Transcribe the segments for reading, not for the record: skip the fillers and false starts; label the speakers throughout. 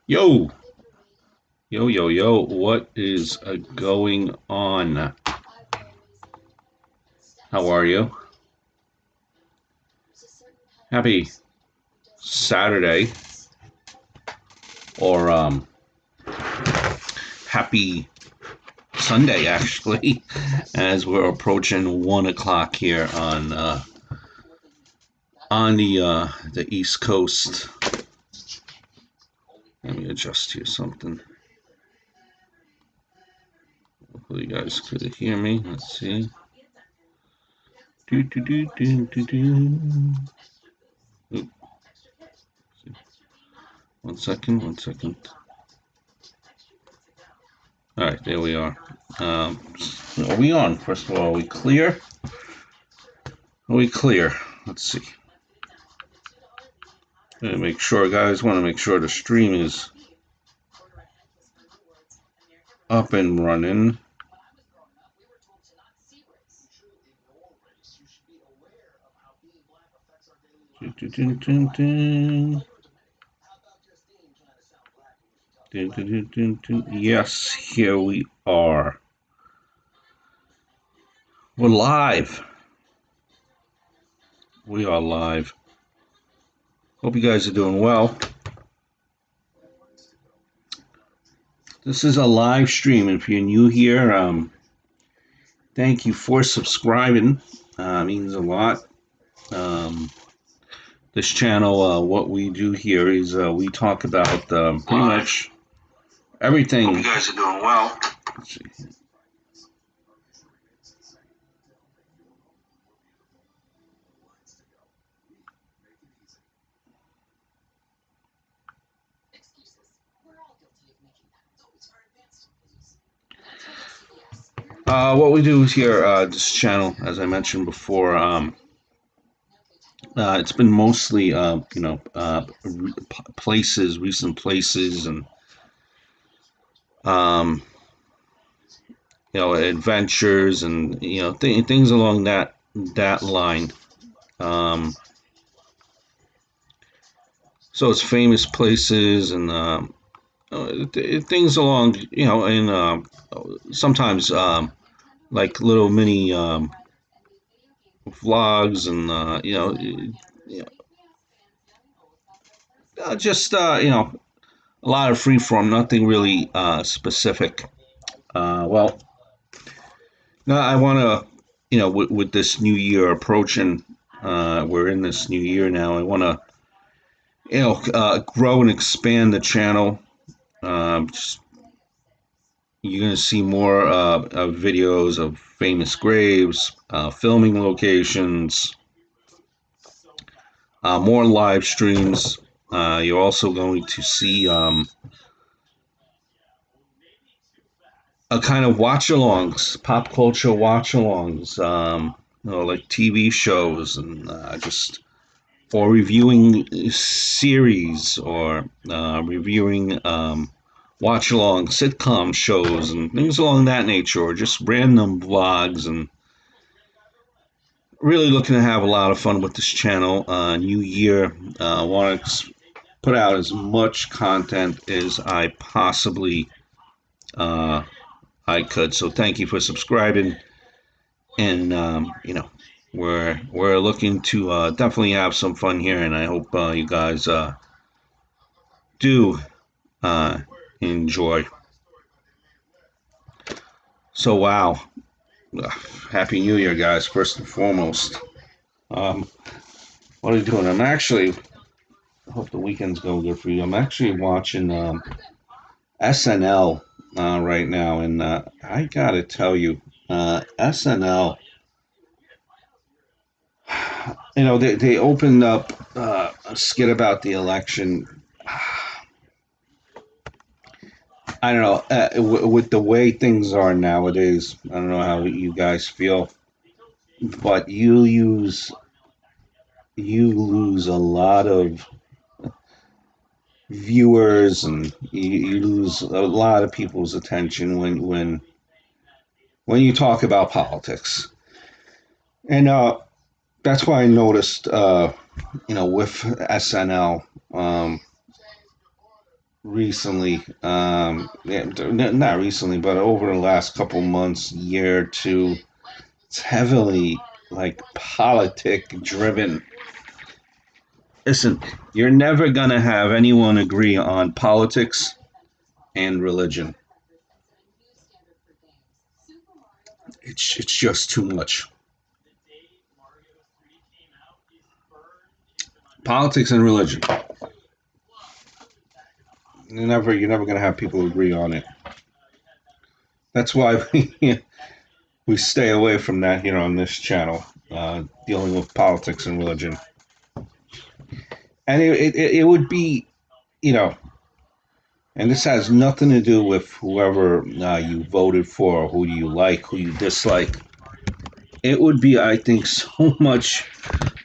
Speaker 1: Yo, yo, what is going on? How are you? Happy Saturday, or happy Sunday, actually, as we're approaching 1 o'clock here on the East Coast. Let me adjust here something. Hopefully you guys could hear me. Let's see. Oop. One second. All right, there we are. Are we on? First of all, are we clear? Are we clear? Let's see. Make sure, guys. Want to make sure the stream is up and running. Yes, here we are. We're live. We are live. Hope you guys are doing well. This is a live stream. If you're new here, thank you for subscribing. Means a lot. This channel, what we do here is we talk about pretty much everything. Hope you guys are doing well. Let's see. What we do here, this channel, as I mentioned before, it's been mostly, places, recent places, and adventures, and things along that line. So it's famous places and things along, and sometimes like little mini vlogs and just a lot of freeform, nothing really specific. Well, now I want to, with this new year approaching, we're in this new year now. I want to, grow and expand the channel. You're going to see more videos of famous graves, filming locations, more live streams. You're also going to see a kind of watch-alongs, pop culture watch-alongs, like TV shows, and or reviewing series, or reviewing watch-along sitcom shows and things along that nature, or just random vlogs, and really looking to have a lot of fun with this channel. New year, want to put out as much content as I possibly I could. So thank you for subscribing, and we're looking to definitely have some fun here, and I hope you guys do enjoy. So wow, Happy New Year, guys, first and foremost. What are you doing? I'm actually, I hope the weekends go good for you. I'm actually watching SNL right now, and I gotta tell you, SNL, they opened up a skit about the election. I don't know, with the way things are nowadays, I don't know how you guys feel, but you lose a lot of viewers, and you lose a lot of people's attention when you talk about politics. And that's why I noticed, with SNL recently, yeah, not recently, but over the last couple months, year or two, it's heavily like politic driven. Listen, you're never gonna have anyone agree on politics and religion. It's just too much. Politics and religion. You're never gonna have people agree on it. That's why we stay away from that here on this channel, dealing with politics and religion. And it would be, you know, and this has nothing to do with whoever you voted for, or who you like, who you dislike. It would be, I think, so much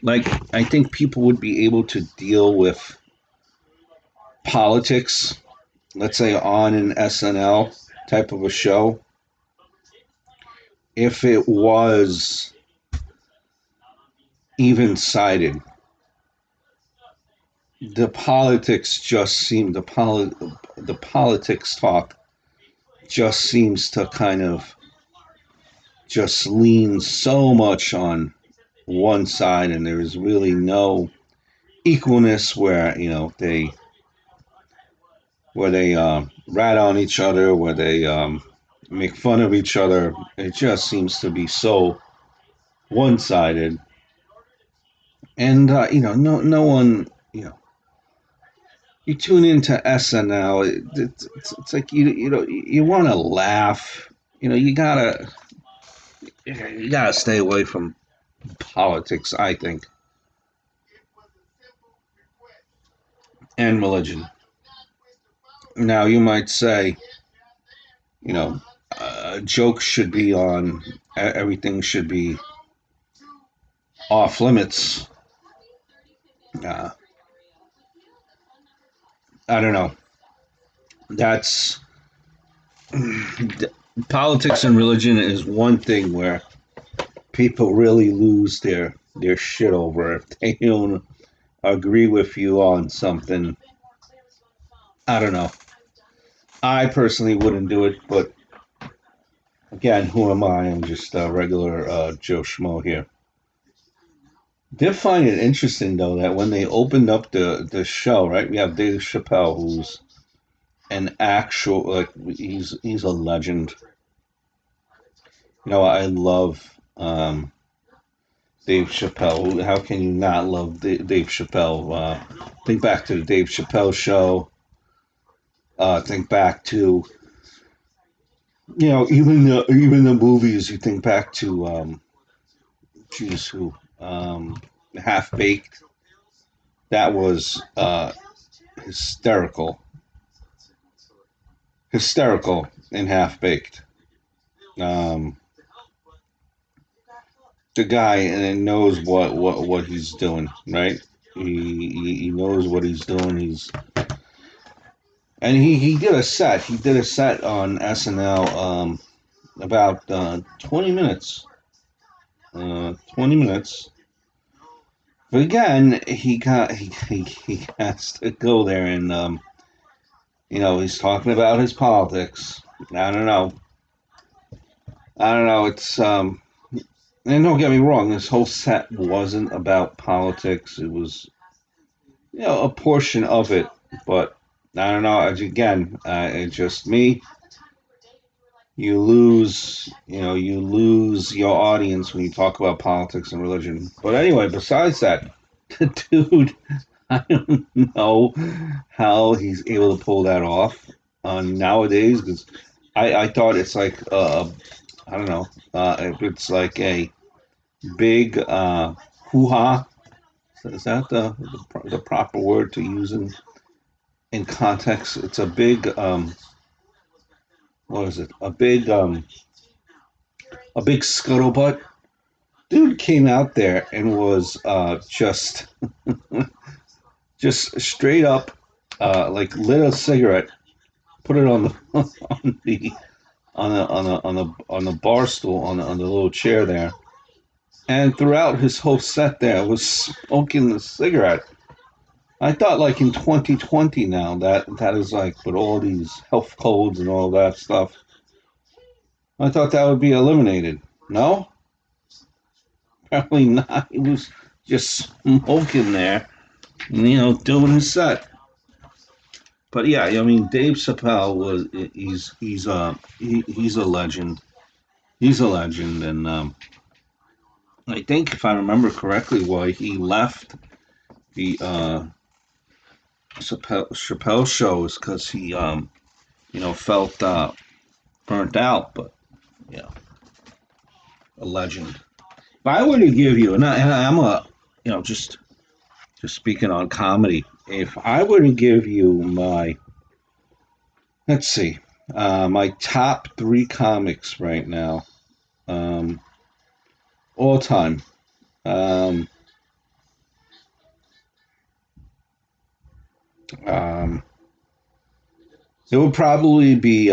Speaker 1: like I think people would be able to deal with politics, let's say on an SNL type of a show, if it was even sided. The politics just seem the politics talk just seems to kind of just lean so much on one side, and there's really no equalness where they rat on each other, where they make fun of each other. It just seems to be so one-sided, and no one. You tune into SNL, it's like you want to laugh. You gotta stay away from politics, I think, and religion. Now you might say, jokes should be on, everything should be off limits. Uh, I don't know. That's politics and religion is one thing where people really lose their shit over if they don't agree with you on something. I don't know. I personally wouldn't do it, but again, who am I? I'm just a regular Joe Schmo here. Did find it interesting though that when they opened up the show, right? We have Dave Chappelle, who's an actual he's a legend. I love Dave Chappelle. How can you not love Dave Chappelle? Think back to the Dave Chappelle show. Think back to even the movies. You think back to who Half Baked. That was hysterical, in Half Baked. Um, the guy and knows what he's doing, right? He knows what he's doing. He did a set. He did a set on SNL, about 20 minutes. 20 minutes. But again, he has to go there and he's talking about his politics. I don't know. It's and don't get me wrong. This whole set wasn't about politics. It was a portion of it, but I don't know. Again, it's just me. You lose your audience when you talk about politics and religion. But anyway, besides that, the dude, I don't know how he's able to pull that off nowadays, because I thought it's like I don't know, it's like a big hoo-ha. Is that the proper word to use in context? It's a big what is it? A big scuttlebutt. Dude came out there and was just straight up like lit a cigarette, put it on the on the bar stool, on the little chair there, And throughout his whole set there was smoking the cigarette. I thought like in 2020 now that is like with all these health codes and all that stuff. I thought that would be eliminated. No? Apparently not. He was just smoking there, doing his set. But yeah, I mean, Dave Chappelle he's a legend. He's a legend, and I think if I remember correctly, why he left the Chappelle show is because he felt burnt out. But yeah, a legend. If I were to give you, I'm a just speaking on comedy, if I were to give you let's see, my top three comics right now, um, all time, um, um, it would probably be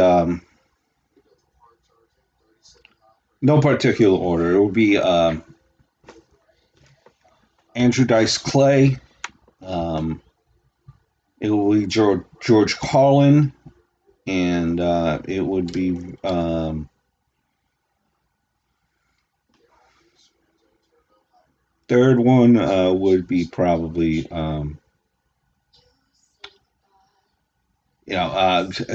Speaker 1: no particular order. It would be Andrew Dice Clay, um, it would be George Carlin, and it would be third one would be probably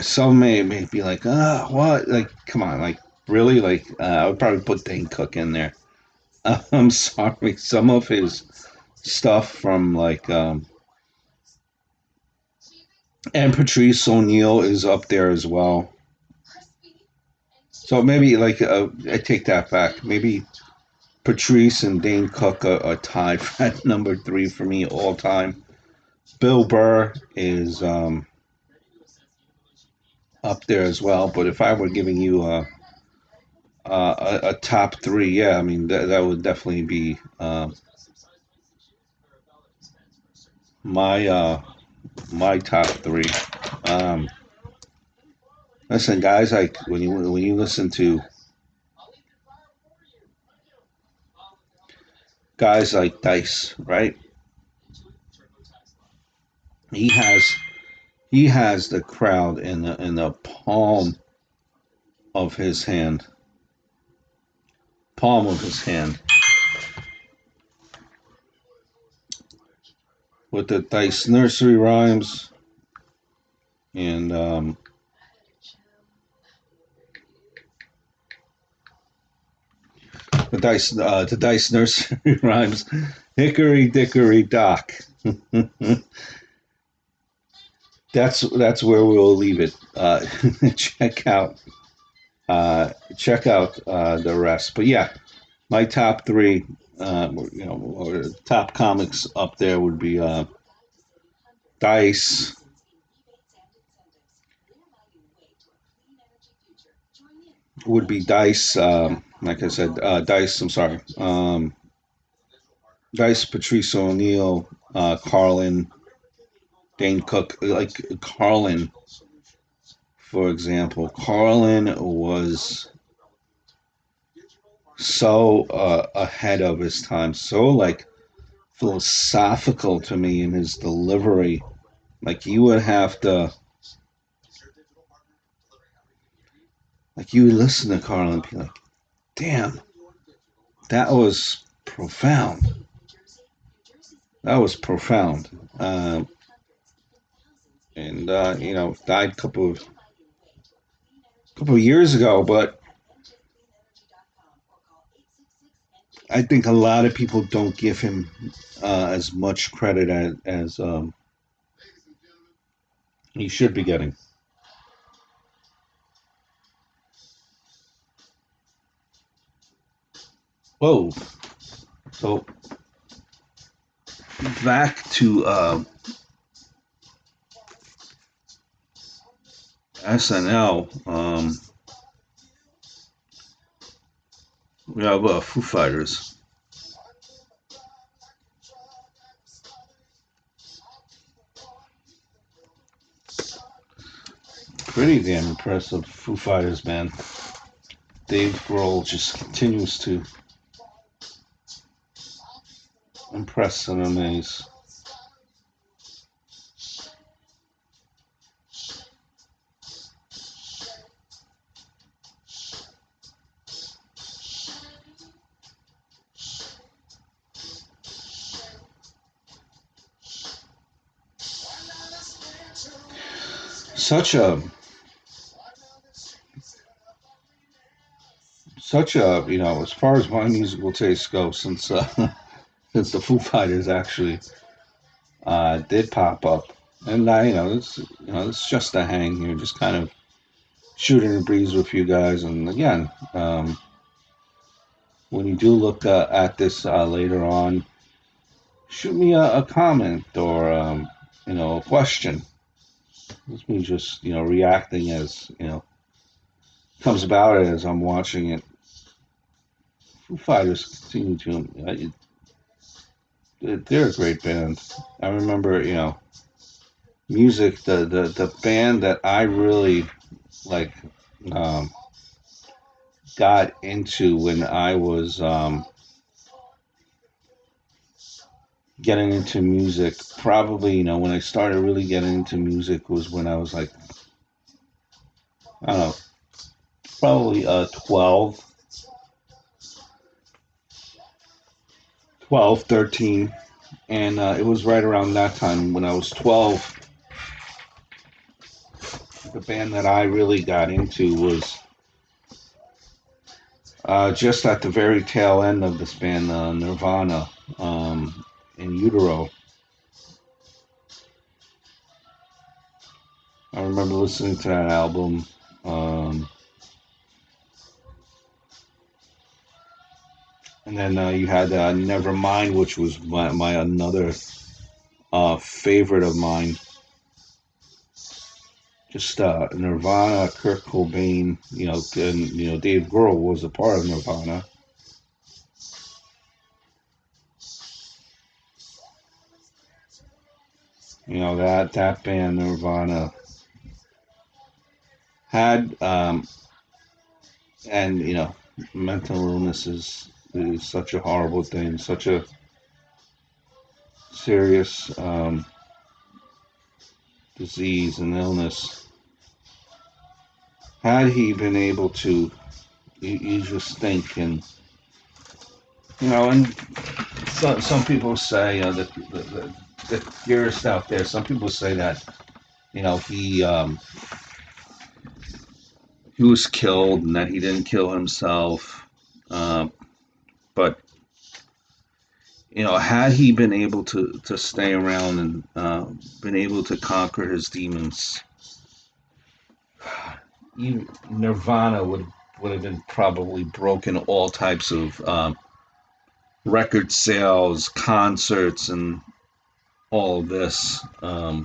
Speaker 1: some may be like, what? Like, come on, like, really? Like, I would probably put Dane Cook in there. I'm sorry, some of his stuff from like, and Patrice O'Neill is up there as well. So maybe like, I take that back. Maybe Patrice and Dane Cook are tied for at number three for me all time. Bill Burr is up there as well. But if I were giving you a top three, yeah, I mean that would definitely be my my top three. Um, Listen, guys, like when you listen to guys like Dice, right? He has he has the crowd in the of his hand, palm of his hand, with the Dice nursery rhymes and the Dice nursery rhymes. Hickory dickory dock. That's where we'll leave it. Check out the rest. But yeah, my top three, or top comics up there would be Dice, would be Dice. Like I said, Dice. I'm sorry, Dice, Patrice O'Neill, Carlin, Dane Cook. Like Carlin, for example, Carlin was so ahead of his time, so like philosophical to me in his delivery. Like you would have to, like you would listen to Carl and be like, "Damn, that was profound. That was profound." And died a couple of years ago, but I think a lot of people don't give him as much credit as he should be getting. Whoa! So back to SNL. We have Foo Fighters. Pretty damn impressive Foo Fighters, man. Dave Grohl just continues to Gres and Amaze. Such a as far as my musical taste goes, since since the Foo Fighters actually did pop up, and it's just a hang here, just kind of shooting a breeze with you guys. And again, when you do look at this later on, shoot me a comment or a question. It's me just reacting as comes about it as I'm watching it. Foo Fighters continue to they're a great band. I remember music the band that I really like um, got into when I was getting into music. Probably when I started really getting into music was when I was like, I don't know, probably 12, 13. And it was right around that time when I was 12. The band that I really got into was just at the very tail end of this band, Nirvana, in Utero. I remember listening to that album. And then you had Nevermind, which was my another favorite of mine. Just Nirvana, Kurt Cobain, and Dave Grohl was a part of Nirvana. That band Nirvana had and mental illness is such a horrible thing, such a serious disease and illness. Had he been able to, you just think, and and some people say the theorists out there. Some people say that he was killed and that he didn't kill himself, but had he been able to stay around and been able to conquer his demons, Nirvana would have been probably broken all types of record sales, concerts, and all of this. But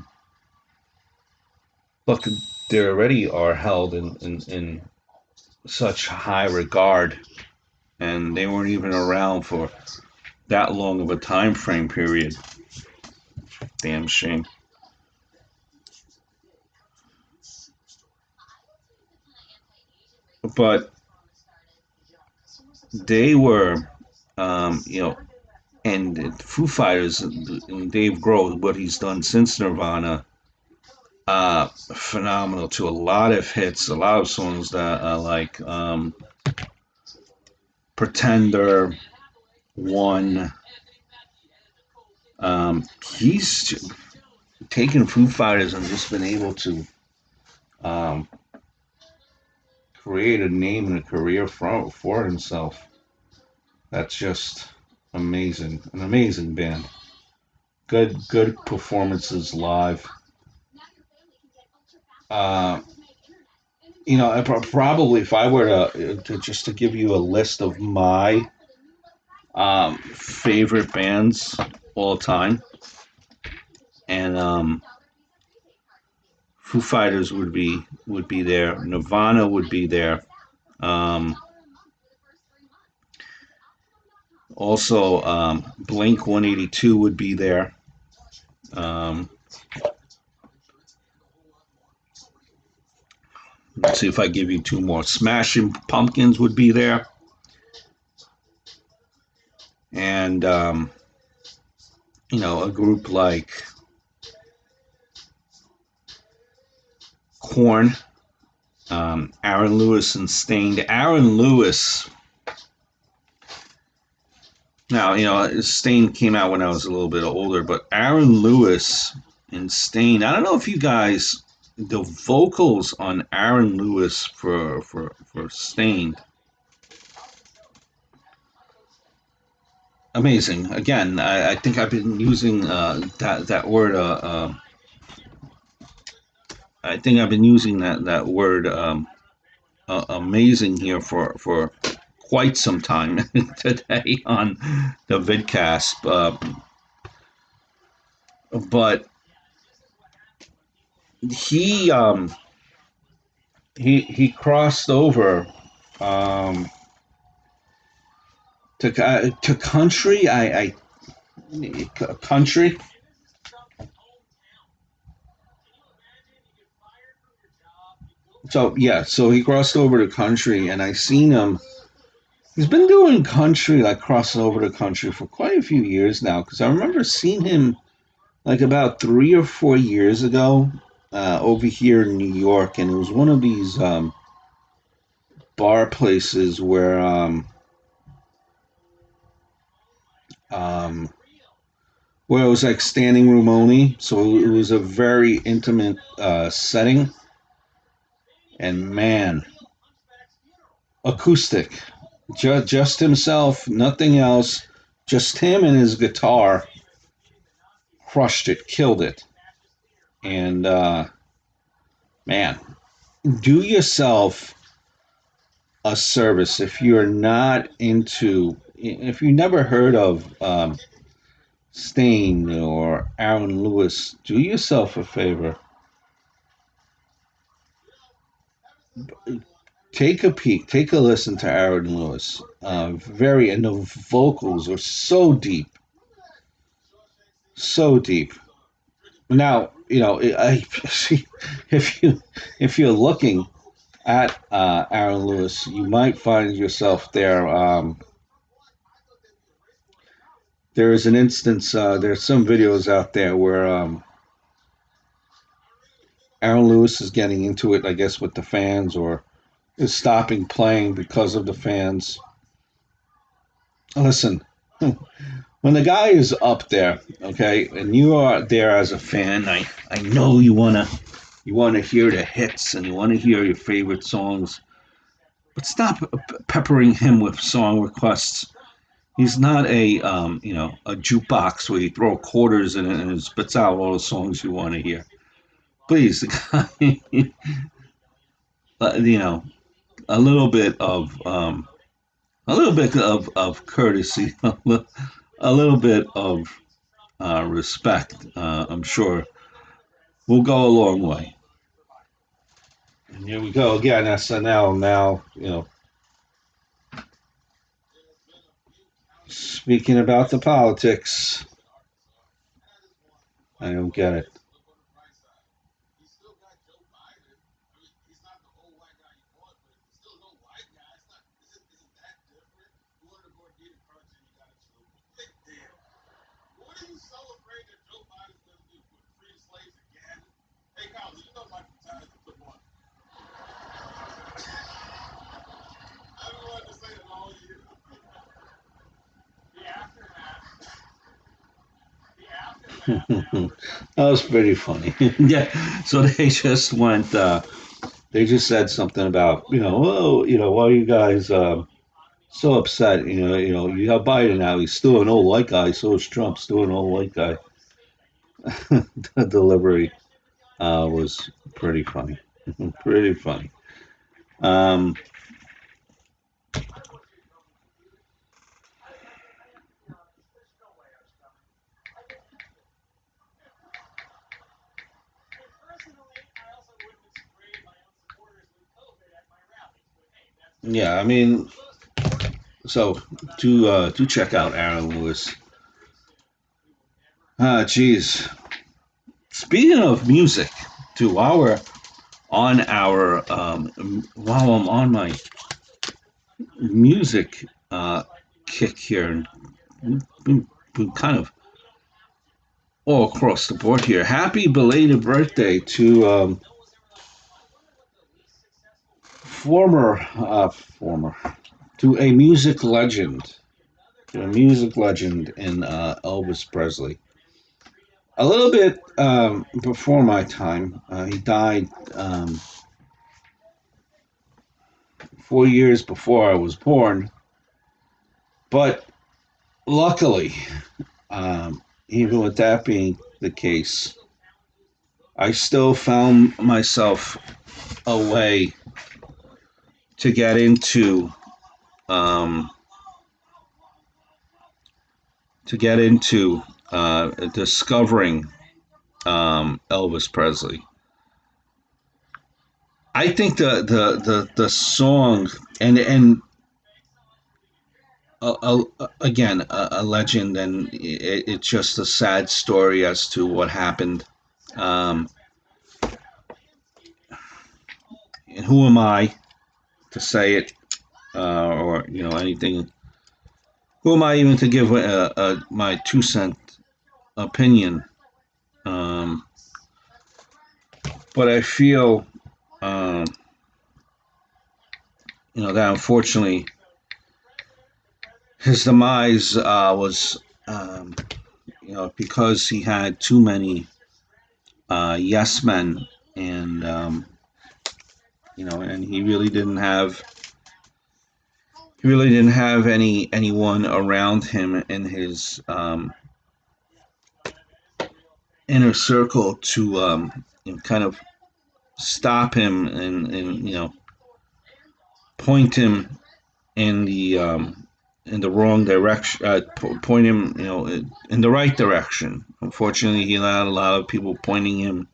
Speaker 1: they already are held in such high regard, and they weren't even around for that long of a time frame period. Damn shame. But they were, and Foo Fighters and Dave Grohl, what he's done since Nirvana, phenomenal to a lot of hits, a lot of songs that like Pretender, One. He's taken Foo Fighters and just been able to um, create a name and a career for himself. That's just amazing. An amazing band. Good performances live. Uh, probably if I were to just to give you a list of my favorite bands all time, and Foo Fighters would be there. Nirvana would be there. Um, Also, Blink 182 would be there. Um, let's see if I give you two more. Smashing Pumpkins would be there. And a group like Korn, Aaron Lewis and Stained. Aaron Lewis. Now, Stained came out when I was a little bit older, but Aaron Lewis and Stained. I don't know if you guys, the vocals on Aaron Lewis for Stained, amazing. Again, I think I've been using that word. I think I've been using that word amazing here for quite some time today on the vidcast. But he he crossed over um, to country. I country. So yeah, so he crossed over to country, and I seen him. He's been doing country, like crossing over to country for quite a few years now. Because I remember seeing him like about 3 or 4 years ago over here in New York, and it was one of these bar places um, where it was like standing room only. So it was a very intimate setting, and man, acoustic, just himself, nothing else, just him and his guitar, crushed it, killed it, and man, do yourself a service if you're not into, if you never heard of Stain or Aaron Lewis, do yourself a favor. Take a peek, take a listen to Aaron Lewis. And the vocals are so deep, so deep. Now, if you're looking at Aaron Lewis, you might find yourself there. There is an instance. There's some videos out there where Aaron Lewis is getting into it, I guess, with the fans, or is stopping playing because of the fans. Listen, when the guy is up there, okay, and you are there as a fan, I know you wanna hear the hits and you want to hear your favorite songs, but stop peppering him with song requests. He's not a jukebox where you throw quarters in it and it spits out all the songs you want to hear. Please, the guy, you know, a little bit of courtesy, a little bit of respect. I'm sure will go a long way. And here we go again, SNL. Now, speaking about the politics, I don't get it. That was pretty funny. Yeah. So they just went. They just said something about, oh, why are you guys so upset? You have Biden now. He's still an old white guy. So is Trump, still an old white guy. The delivery was pretty funny. Pretty funny. Um, yeah, I mean, so to check out Aaron Lewis. Geez. Speaking of music, to while I'm on my music kick here, and been kind of all across the board here. Happy belated birthday to former to a music legend, in Elvis Presley. A little bit before my time. He died 4 years before I was born, but luckily, even with that being the case, I still found myself a way to get into um, discovering Elvis Presley. I think the song and again a legend, and it's just a sad story as to what happened. Um, and who am I to say it, or anything? Who am I even to give my 2 cent opinion? Um, but I feel, um, that unfortunately his demise was, because he had too many yes men, and and he really didn't have anyone around him in his inner circle to kind of stop him, and point him in the wrong direction, point him in the right direction. Unfortunately, he had a lot of people pointing him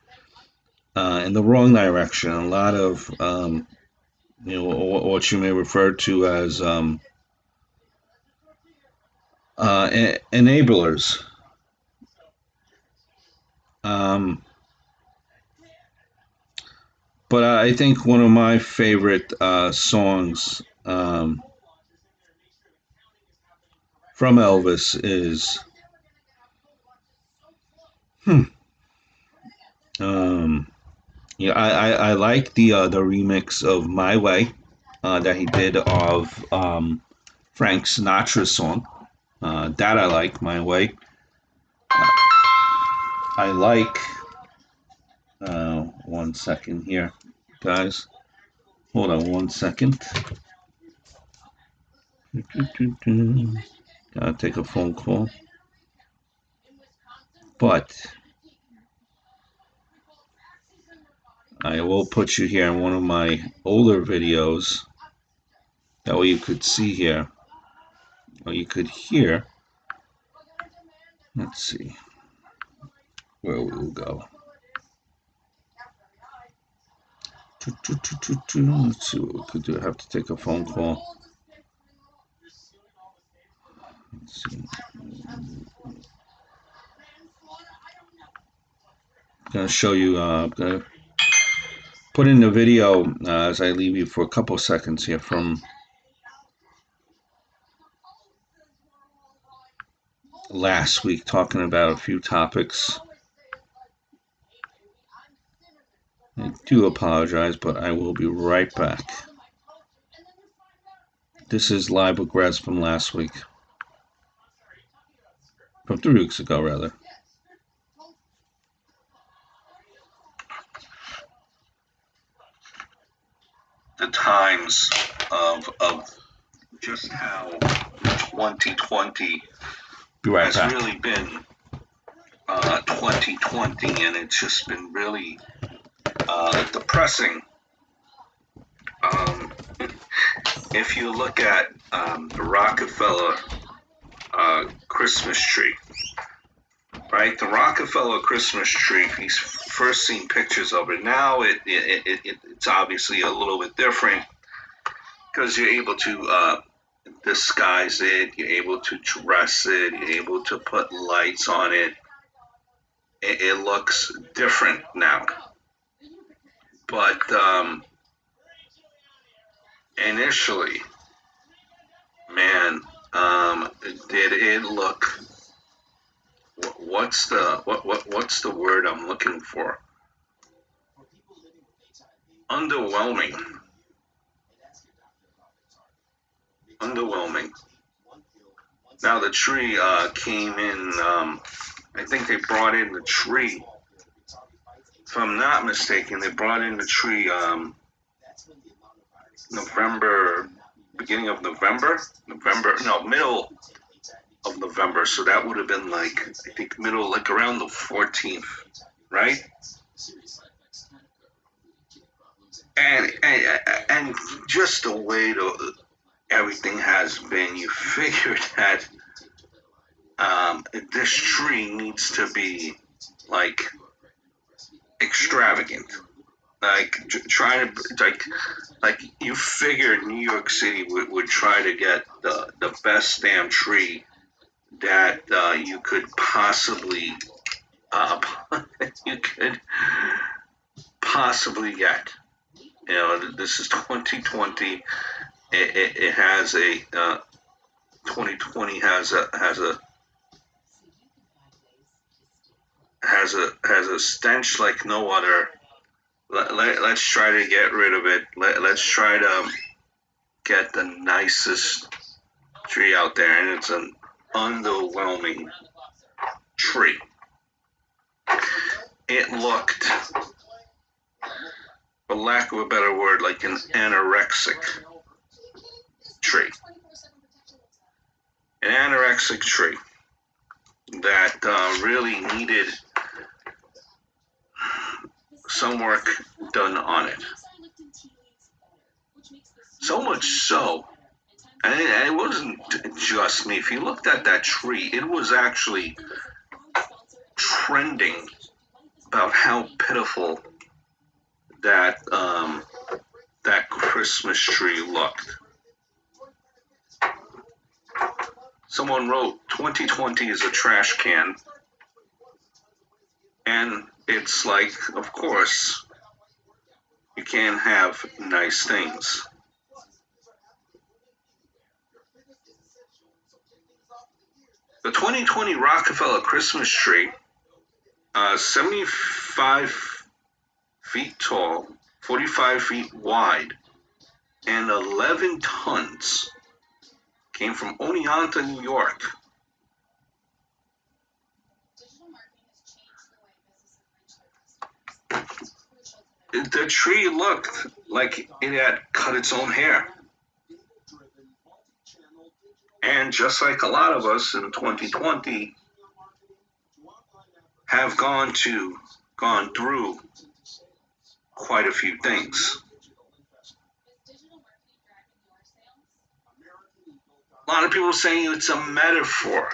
Speaker 1: in the wrong direction. A lot of what you may refer to as enablers. Um, but I think one of my favorite songs from Elvis is hmm, um, I like the remix of "My Way" that he did of Frank Sinatra's song. That I like, "My Way." I like. 1 second here, guys. Hold on 1 second. Gotta take a phone call. But I will put you here in one of my older videos. That way you could see here, or you could hear. Let's see where we will go. Let's see what we could do. I have to take a phone call. Let's see. I'm gonna show you. I'm gonna put in the video as I leave you for a couple seconds here from last week, talking about a few topics. I do apologize, but I will be right back. This is live with Gres from last week. From 3 weeks ago, rather. The times of just how 2020 has really been 2020, and it's just been really depressing. If you look at the Rockefeller Christmas tree, right? The Rockefeller Christmas tree, if you've first seen pictures of it, now it's obviously a little bit different because you're able to disguise it, you're able to dress it, you're able to put lights on it. It looks different now. But initially, man, did it look what's the word I'm looking for? Underwhelming. Underwhelming. Now the tree came in. I think they brought in the tree. If I'm not mistaken, they brought in the tree November, beginning of November, middle of November. So that would have been like, I think middle, like around the 14th, right? And just the way everything has been, you figure that this tree needs to be like extravagant. Like trying to like you figured New York City would try to get the best damn tree that you could possibly you could possibly get. You know, this is 2020. It has a 2020 has a stench like no other. Let's try to get rid of it. Let's try to get the nicest tree out there, and it's an underwhelming tree. It looked, for lack of a better word, like an anorexic tree. An anorexic tree that really needed some work done on it. So much so, and it wasn't just me. If you looked at that tree, it was actually trending about how pitiful that that Christmas tree looked. Someone wrote 2020 is a trash can, and it's like, of course, you can't have nice things. The 2020 Rockefeller Christmas tree, 75 feet tall, 45 feet wide, and 11 tons, came from Oneonta, New York. The tree looked like it had cut its own hair. And just like a lot of us in 2020 have gone through quite a few things. A lot of people saying it's a metaphor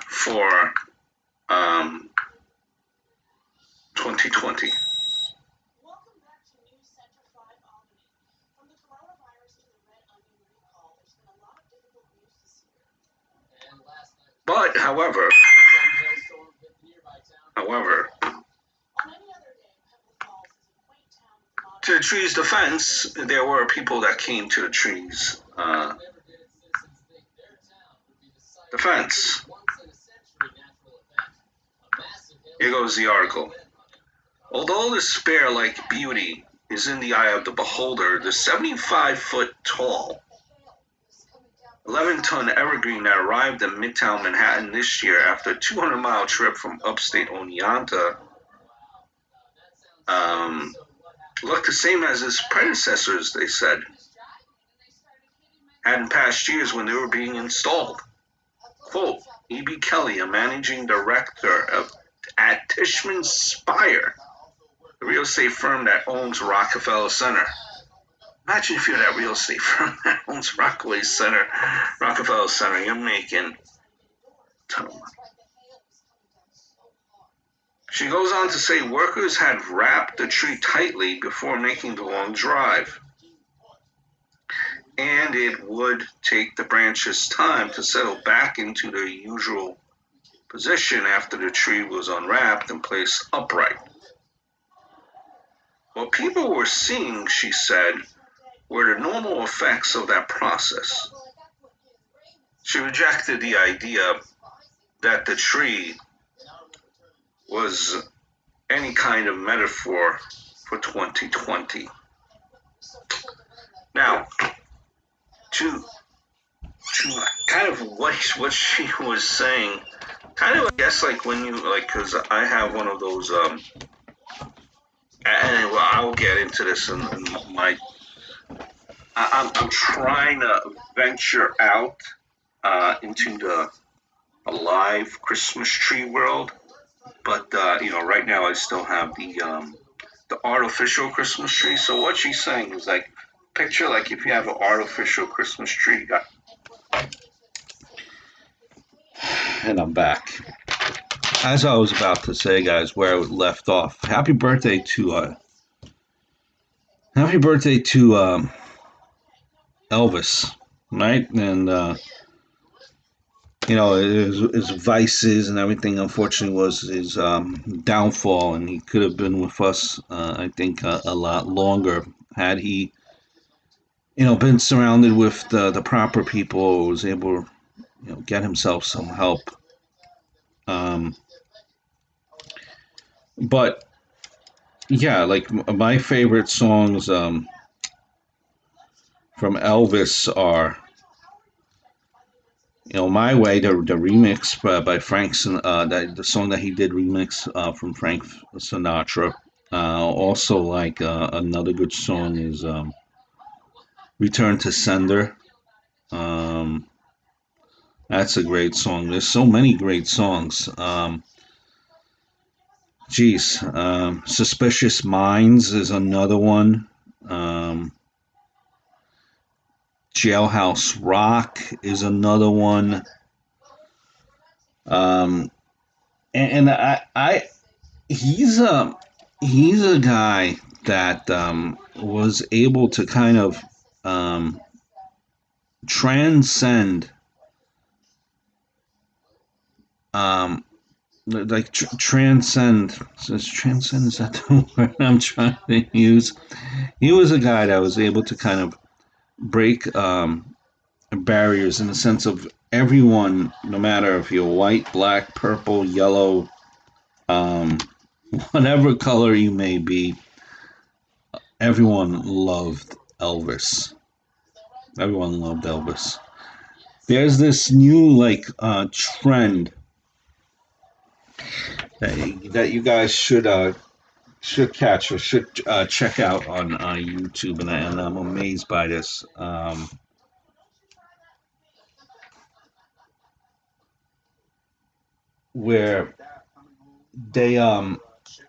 Speaker 1: for 2020. But however, to the tree's defense, there were people that came to the tree's defense. Here goes the article. Although the spare-like beauty is in the eye of the beholder, the 75-foot tall, 11-ton evergreen that arrived in Midtown Manhattan this year after a 200-mile trip from upstate Oneonta looked the same as its predecessors, they said, had in past years when they were being installed. Quote, E.B. Kelly, a managing director at Tishman Speyer, the real estate firm that owns Rockefeller Center. Imagine if you're that real estate firm that owns Rockefeller Center, you're making a ton of money. She goes on to say workers had wrapped the tree tightly before making the long drive, and it would take the branches time to settle back into their usual position after the tree was unwrapped and placed upright. What people were seeing, she said, were the normal effects of that process. she rejected the idea that the tree was any kind of metaphor for 2020. Now, to kind of what she was saying, kind of I guess like when you like, because I have one of those and well, I'll get into this in my. I'm trying to venture out into the live Christmas tree world, but right now I still have the artificial Christmas tree. So what she's saying is like, picture like if you have an artificial Christmas tree. And I'm back. As I was about to say, guys, where I left off. Happy birthday to Elvis, right? And his vices and everything, unfortunately, was his downfall, and he could have been with us, I think, a lot longer had he, been surrounded with the proper people, was able to, get himself some help. But yeah, like my favorite songs from Elvis are, My Way, the remix by Frank, the song that he did remix from Frank Sinatra. Also, like another good song is Return to Sender. That's a great song. There's so many great songs. Suspicious Minds is another one. Jailhouse Rock is another one. And he's a guy that was able to kind of transcend transcend. Transcend, is that the word I'm trying to use? He was a guy that was able to kind of break barriers in the sense of everyone, no matter if you're white, black, purple, yellow, whatever color you may be, everyone loved Elvis. Everyone loved Elvis. There's this new trend that you guys should catch or should check out on YouTube, and I'm amazed by this. Where they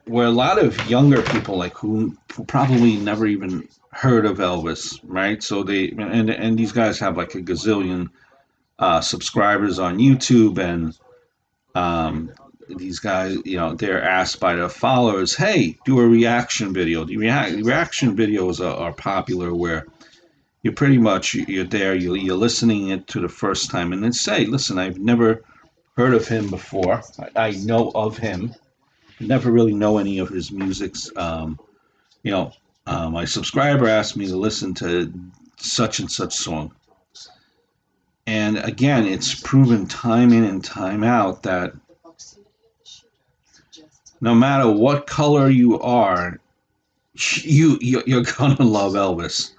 Speaker 1: where a lot of younger people like who probably never even heard of Elvis, right? So and these guys have like a gazillion subscribers on YouTube, and these guys, they're asked by their followers, "Hey, do a reaction video." The reaction videos are popular, where you're pretty much you're there, you're listening it to the first time, and then say, "Listen, I've never heard of him before. I know of him, never really know any of his musics. My subscriber asked me to listen to such and such song." And again, it's proven time in and time out that no matter what color you are, you're gonna love Elvis.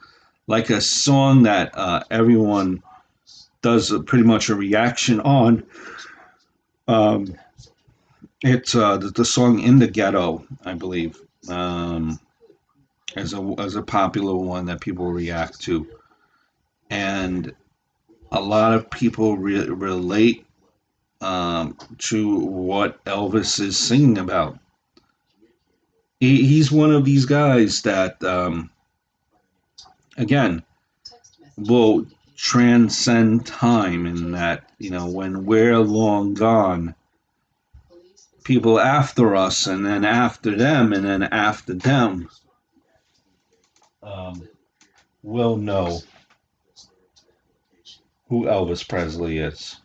Speaker 1: Like a song that everyone does pretty much a reaction on. It's the song "In the Ghetto," I believe, as a popular one that people react to, and a lot of people relate to what Elvis is singing about. He's one of these guys that, again, will transcend time, in that, when we're long gone, people after us, and then after them, and then after them, will know who Elvis Presley is.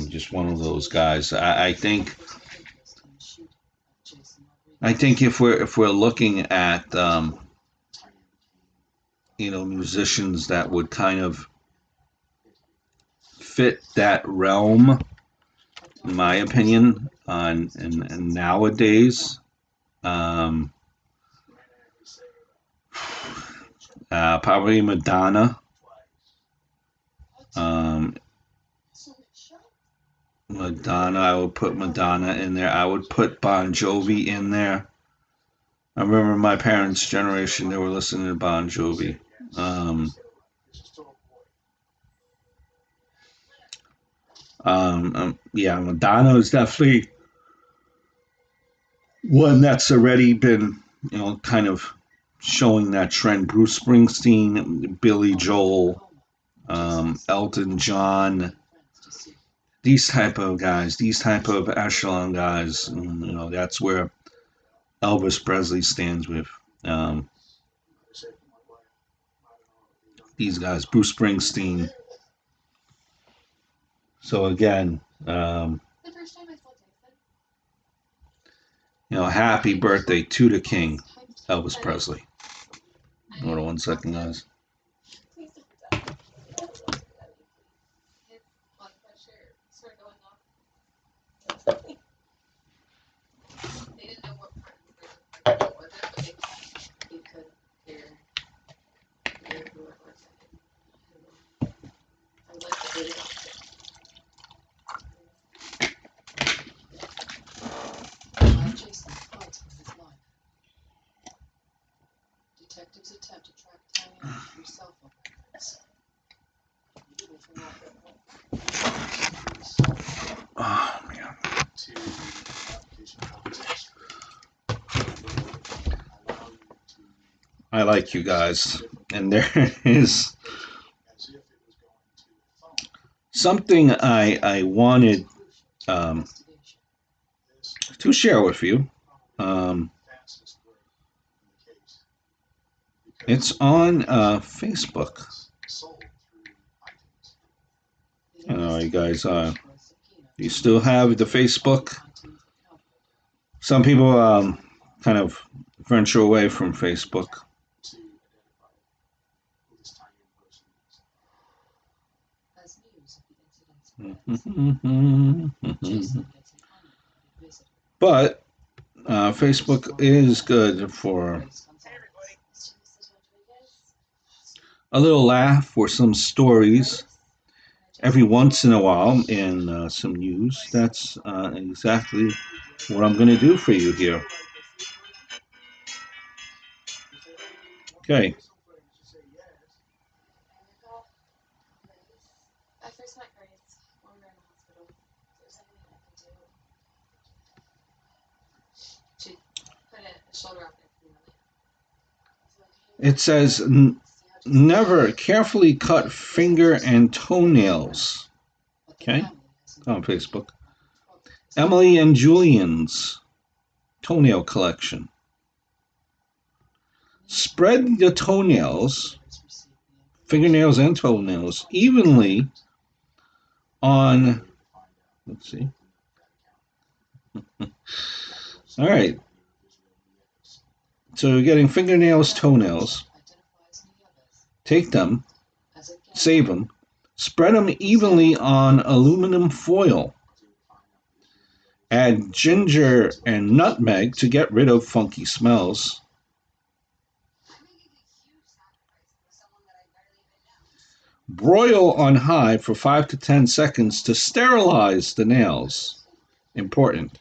Speaker 1: Just one of those guys. I think if we're looking at musicians that would kind of fit that realm, in my opinion, and nowadays. Probably Madonna. Madonna, I would put Madonna in there. I would put Bon Jovi in there. I remember my parents' generation, they were listening to Bon Jovi. Yeah, Madonna is definitely one that's already been, kind of showing that trend. Bruce Springsteen, Billy Joel, Elton John, these type of guys, these type of echelon guys. That's where Elvis Presley stands with. These guys, Bruce Springsteen. So again, happy birthday to the king, Elvis Presley. Hold on 1 second, guys. Detectives attempt to track Tanya through cell phone records. Oh man. I like you guys. And there is something I wanted to share with you. It's on Facebook. You guys, you still have the Facebook? Some people kind of venture away from Facebook. But Facebook is good for a little laugh or some stories every once in a while and some news. That's exactly what I'm going to do for you here. Okay. I first met Gres when we were in the hospital. There's anything I can do. She put a shoulder up it. It says, never carefully cut finger and toenails. Okay, on Facebook. Emily and Julian's toenail collection. Spread the toenails, fingernails and toenails, evenly on, let's see. All right. So you're getting fingernails, toenails. Take them, save them, spread them evenly on aluminum foil. Add ginger and nutmeg to get rid of funky smells. Broil on high for 5 to 10 seconds to sterilize the nails. Important.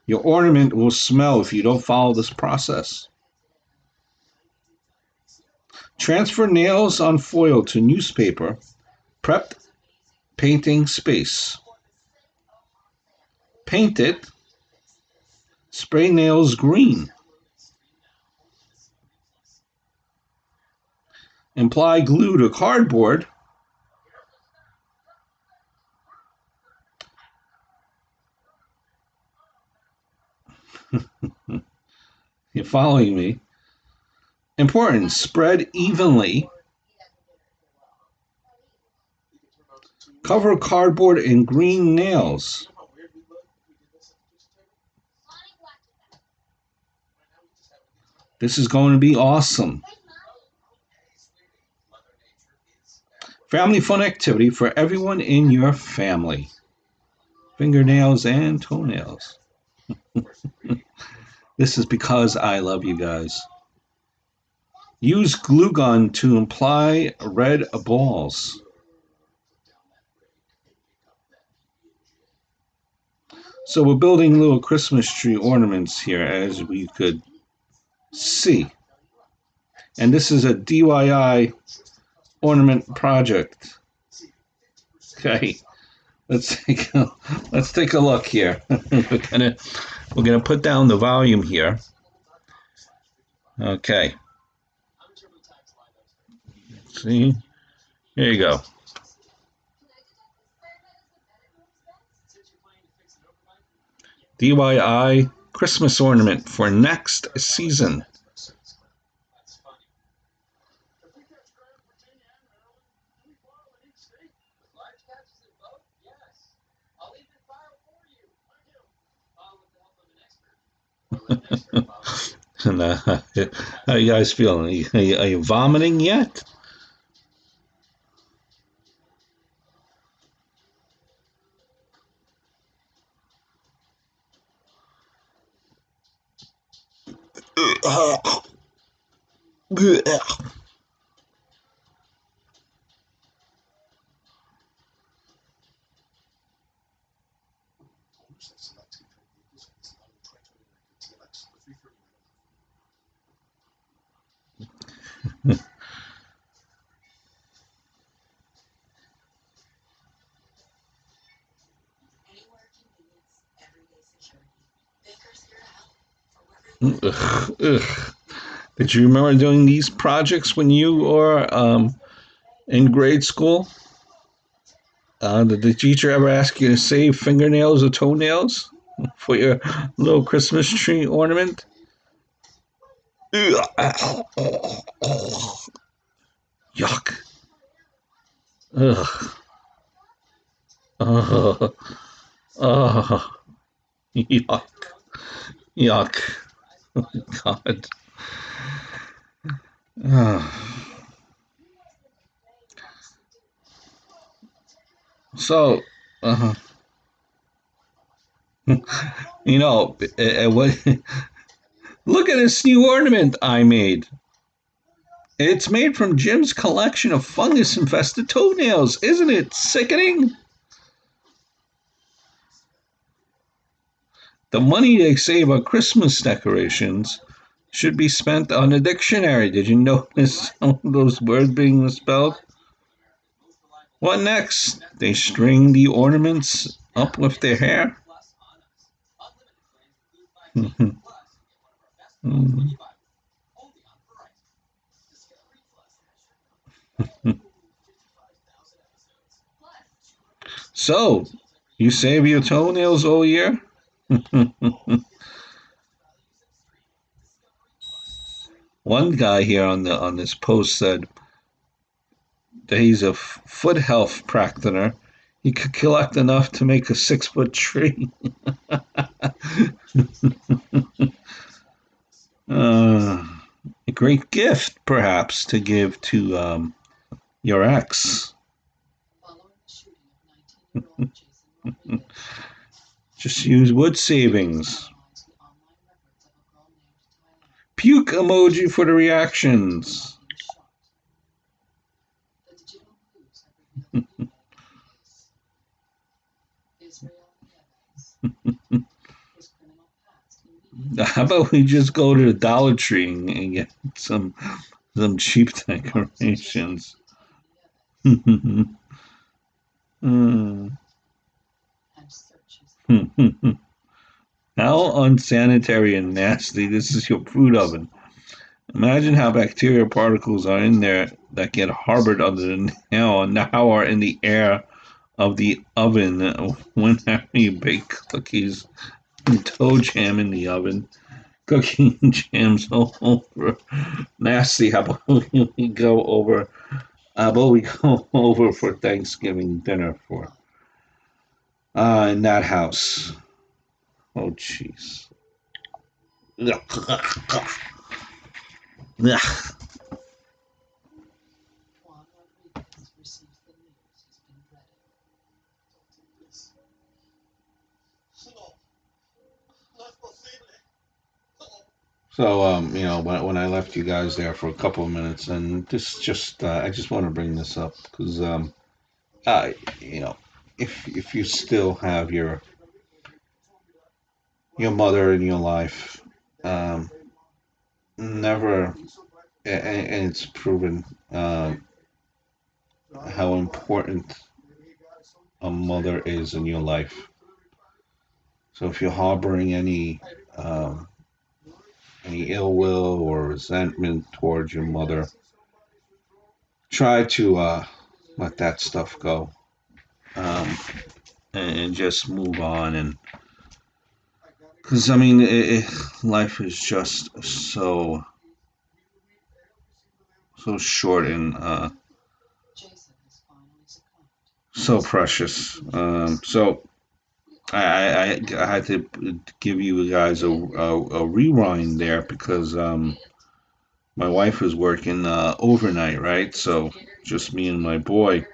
Speaker 1: Your ornament will smell if you don't follow this process. Transfer nails on foil to newspaper. Prep painting space. Paint it. Spray nails green. Apply glue to cardboard. You're following me. Important. Spread evenly. Cover cardboard in green nails. This is going to be awesome. Family fun activity for everyone in your family. Fingernails and toenails. This is because I love you guys. Use glue gun to apply red balls. So we're building little Christmas tree ornaments here, as we could see. And this is a DIY ornament project. Okay, let's take a look here. we're gonna put down the volume here. Okay. See, here you go. DIY Christmas ornament for next season. And, how you guys feeling? Are you vomiting yet? Ugh, ugh. Did you remember doing these projects when you were in grade school? Did the teacher ever ask you to save fingernails or toenails for your little Christmas tree ornament? Yuck. Ugh. Ugh. Ugh. Yuck. Yuck. Oh, God. So, you know, what? Look at this new ornament I made. It's made from Jim's collection of fungus-infested toenails. Isn't it sickening? The money they save on Christmas decorations should be spent on a dictionary. Did you notice some of those words being misspelled? What next? They string the ornaments up with their hair? So, you save your toenails all year? One guy here on this post said that he's a foot health practitioner. He could collect enough to make a 6-foot tree. A great gift, perhaps, to give to your ex. Just use wood savings. Puke emoji for the reactions. How about we just go to the Dollar Tree and get some cheap decorations? How unsanitary and nasty this is your food oven. Imagine how bacterial particles are in there that get harbored under the nail and now are in the air of the oven whenever you bake cookies and toe jam in the oven. Cookie jams all over. Nasty. How about we go over? How about we go over for Thanksgiving dinner for in that house? Oh, jeez. So, when I left you guys there for a couple of minutes, and this just, I just want to bring this up because, uh, you know, if you still have your mother in your life, um, never, and it's proven how important a mother is in your life. So if you're harboring um, any ill will or resentment towards your mother, try to let that stuff go, um, and just move on. And because I mean, life is just so short and so precious. So I had to give you guys a rewind there because my wife was working overnight, right? So just me and my boy.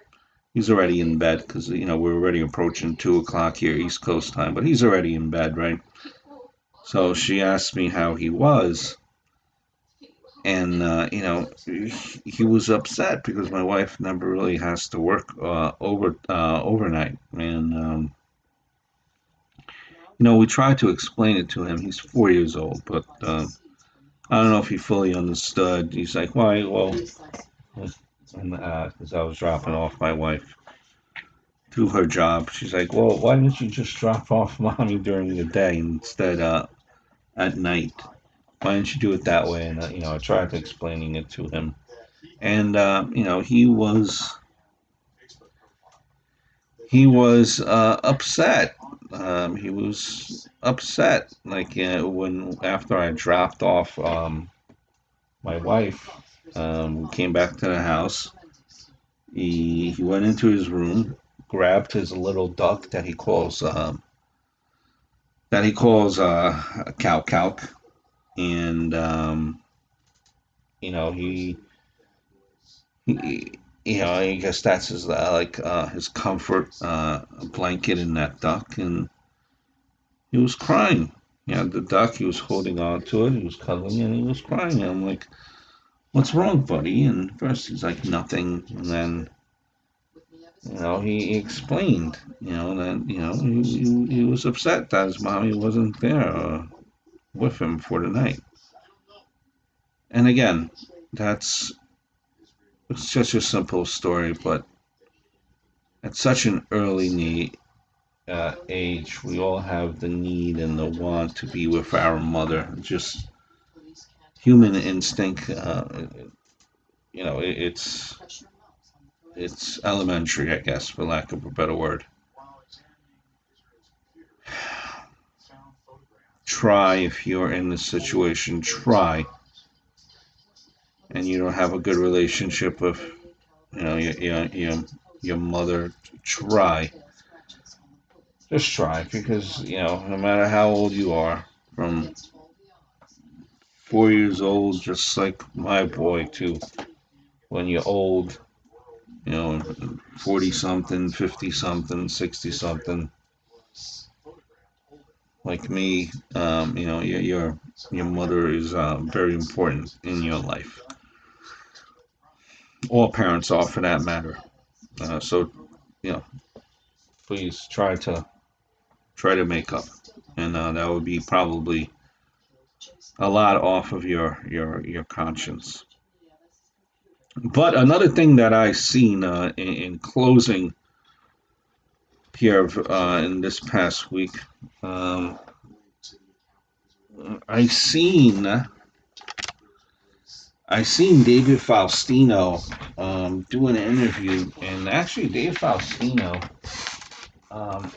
Speaker 1: He's already in bed because we're already approaching 2 o'clock here East Coast time, but he's already in bed, right? So she asked me how he was, and he was upset because my wife never really has to work overnight, and we tried to explain it to him. He's 4 years old, but I don't know if he fully understood. He's like, why? Well, and because I was dropping off my wife to her job, she's like, well, why didn't you just drop off mommy during the day instead at night? Why didn't you do it that way? And I tried to explaining it to him, and he was upset. He was upset, like when after I dropped off my wife, we came back to the house. He went into his room, grabbed his little duck that he calls cow cow, and you know he I guess that's his his comfort blanket in that duck, and he was crying. The duck, he was holding on to it, he was cuddling, and he was crying. And I'm like, "What's wrong, buddy?" And first he's like, "Nothing," and then he explained, that he was upset that his mommy wasn't there with him for the night. And again, that's it's just a simple story, but at such an early age, we all have the need and the want to be with our mother. Just human instinct. It's elementary, I guess, for lack of a better word. Try if you're in this situation. Try, and you don't have a good relationship with your mother. Try, just try, because no matter how old you are, from 4 years old, just like my boy, to when you're old, 40 something, 50 something, 60 something, like me, your mother is very important in your life. All parents are, for that matter. So, you know, please try to make up, and that would be probably a lot off of your conscience. But another thing that I seen in closing here in this past week, um, I seen I seen David Faustino do an interview, and actually Dave Faustino,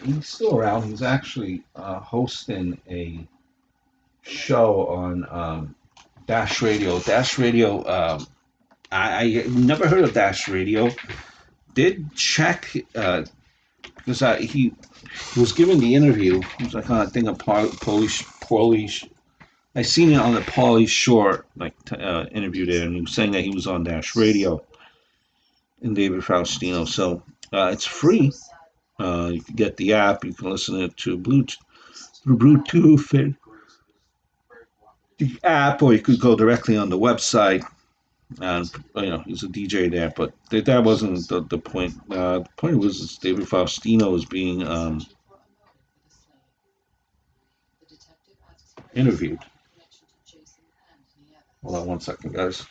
Speaker 1: he's still around. He's actually hosting a show on Dash Radio. Dash Radio. I never heard of Dash Radio. Did check because he was giving the interview. It was like on a thing of Polish. I seen it on the Pauly Shore interview there, and he was saying that he was on Dash Radio and David Faustino. So it's free. You can get the app. You can listen to it through Bluetooth. And the app, or you could go directly on the website. And he's a DJ there, but that wasn't the point. The point was David Faustino was being interviewed. Hold on one second, guys.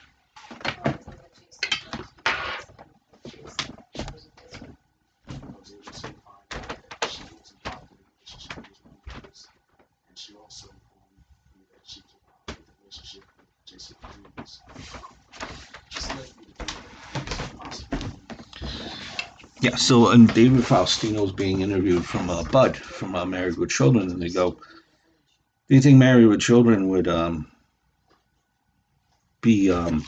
Speaker 1: Yeah, so and David Faustino's being interviewed from Bud from Married with Children, and they go, "Do you think Married with Children would be and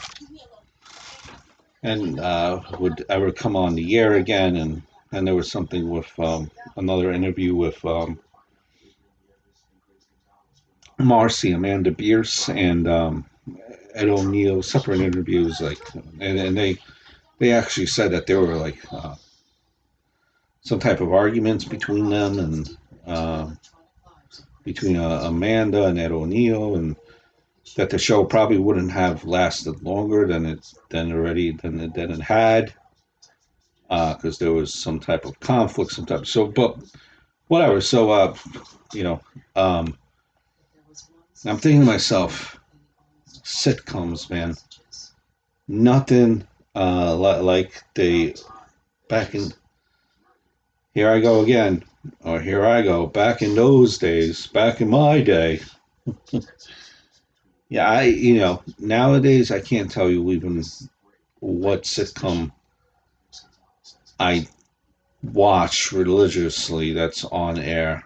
Speaker 1: would ever come on the air again?" And there was something with another interview with Marcy, Amanda Bierce, and Ed O'Neill, separate interviews, like, and they actually said that there were like some type of arguments between them and between Amanda and Ed O'Neill, and that the show probably wouldn't have lasted longer than it had because there was some type of conflict, some type. So, but whatever. So, you know, um, I'm thinking to myself, sitcoms, man, nothing like they back in. Here I go again, or here I go back in those days, back in my day. Yeah, nowadays I can't tell you even what sitcom I watch religiously that's on air.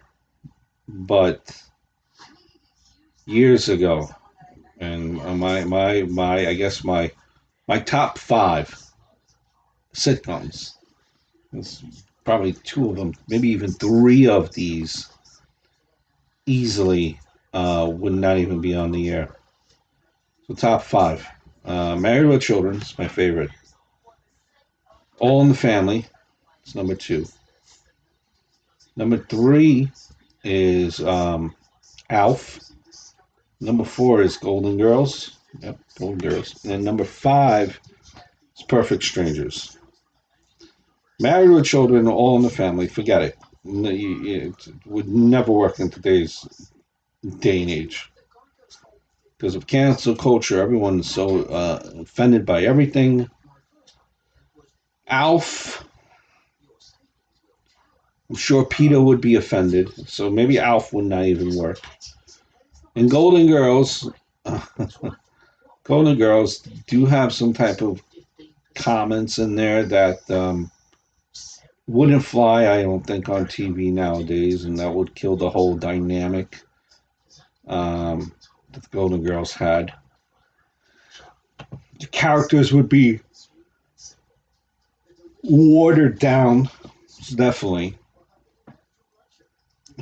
Speaker 1: But years ago, and my I guess my top five sitcoms. There's probably two of them, maybe even three of these easily would not even be on the air. So top five. Married with Children is my favorite. All in the Family is number two. Number three is Alf. Number four is Golden Girls. Yep, Golden Girls. And then number five is Perfect Strangers. Married with Children, All in the Family, forget it. It would never work in today's day and age. Because of cancel culture, everyone's so offended by everything. Alf, I'm sure Peter would be offended, so maybe Alf would not even work. And Golden Girls, Golden Girls do have some type of comments in there that wouldn't fly, I don't think, on TV nowadays, and that would kill the whole dynamic that the Golden Girls had. The characters would be watered down, definitely.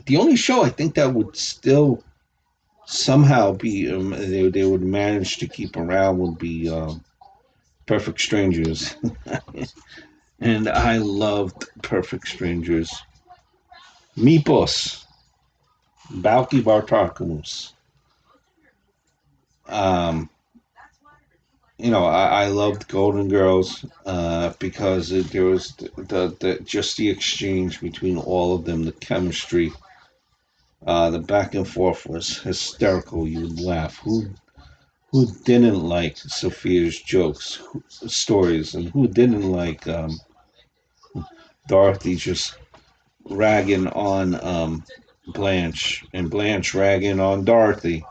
Speaker 1: The only show I think that would still somehow be they would manage to keep around would be Perfect Strangers. And I loved Perfect Strangers. Mipos, Balki Bartakamus. Um, I loved Golden Girls because there was the just the exchange between all of them, the chemistry, the back and forth was hysterical. You would laugh. Who didn't like Sophia's jokes, stories, and who didn't like Dorothy just ragging on Blanche, and Blanche ragging on Dorothy,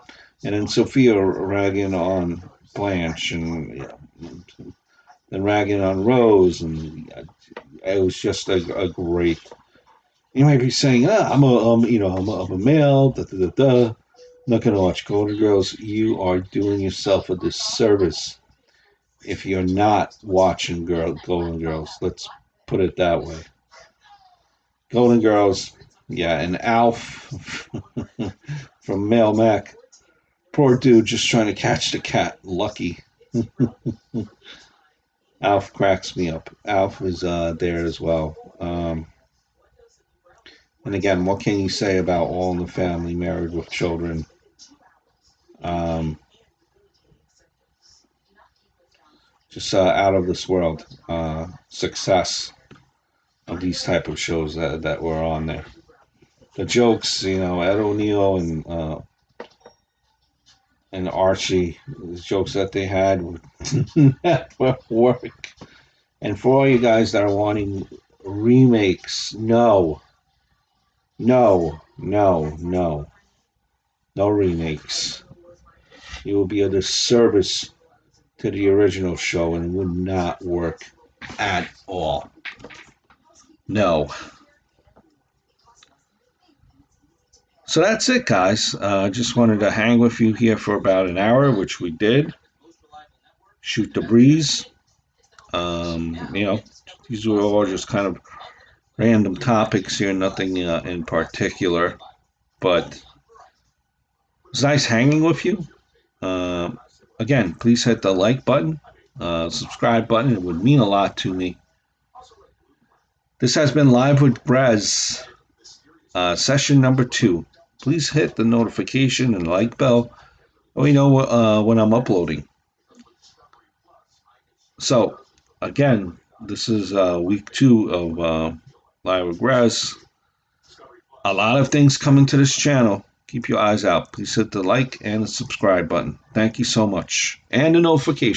Speaker 1: and then Sophia ragging on Blanche, and then ragging on Rose, and it was just a great. You might be saying, I'm a male, da da da da. Not gonna watch Golden Girls. You are doing yourself a disservice if you're not watching Golden Girls. Let's put it that way. Golden Girls, yeah, and Alf from Male Mac. Poor dude just trying to catch the cat. Lucky. Alf cracks me up. Alf is there as well. And again, what can you say about All in the Family, Married with Children? Um, just out of this world success of these type of shows that were on there. The jokes, Ed O'Neill and Archie, the jokes that they had would never work. And for all you guys that are wanting remakes, no, no, no, no, no remakes. It will be a disservice to the original show and it would not work at all. No. So that's it, guys. Just wanted to hang with you here for about an hour, which we did. Shoot the breeze. These were all just kind of random topics here, nothing in particular. But it's nice hanging with you. Uh, Again, please hit the like button, subscribe button. It would mean a lot to me. This has been Live with Gres, session number 2. Please hit the notification and like bell so you know when I'm uploading. So, again, this is week 2 of Live with Gres. A lot of things coming to this channel. Keep your eyes out. Please hit the like and the subscribe button. Thank you so much. And the notification.